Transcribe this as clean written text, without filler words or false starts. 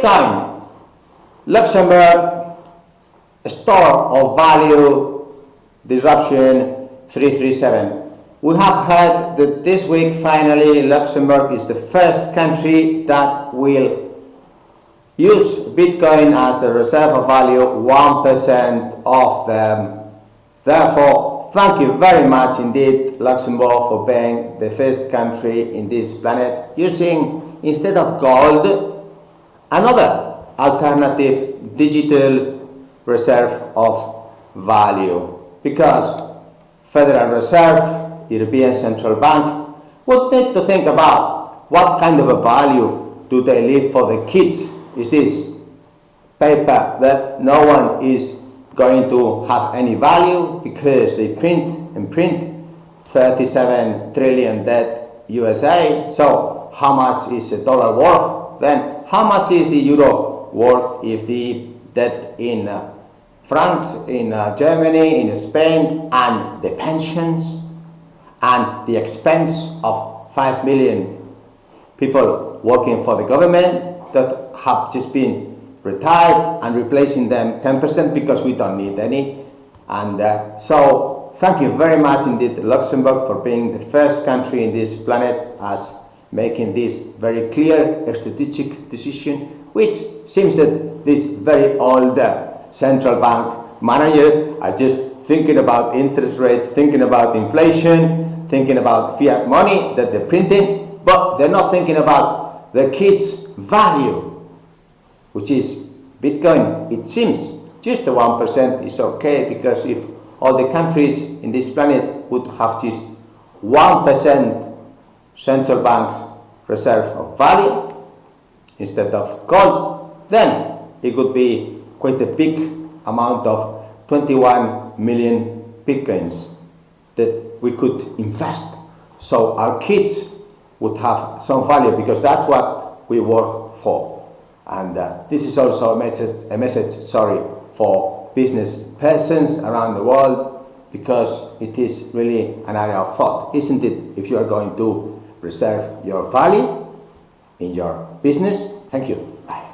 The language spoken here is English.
Bitcoin, Luxemburg, store of value, disruption 337. We have heard that this week finally Luxembourg is the first country that will use Bitcoin as a reserve of value, 1% of them. Therefore, thank you very much indeed, Luxembourg, for being the first country in this planet using, instead of gold, another alternative digital reserve of value. Because Federal Reserve, European Central Bank, would need to think about what kind of a value do they leave for the kids. Is this paper that no one is going to have any value because they print and print 37 trillion debt USA? So how much is a dollar worth? Then how much is the euro worth if the debt in France, in Germany, in Spain, and the pensions and the expense of 5 million people working for the government that have just been retired and replacing them 10% because we don't need any. And so thank you very much indeed, Luxembourg, for being the first country in this planet as making this very clear strategic decision, which seems that these very old central bank managers are just thinking about interest rates, thinking about inflation, thinking about fiat money that they're printing, but they're not thinking about the kids' value, which is Bitcoin. It seems just the 1% is okay, because if all the countries in this planet would have just 1% central bank's reserve of value instead of gold, then it would be quite a big amount of 21 million Bitcoins that we could invest. So our kids would have some value, because that's what we work for. And this is also a message, for business persons around the world, because it is really an area of thought, isn't it? If you are going to reserve your value in your business. Thank you. Bye.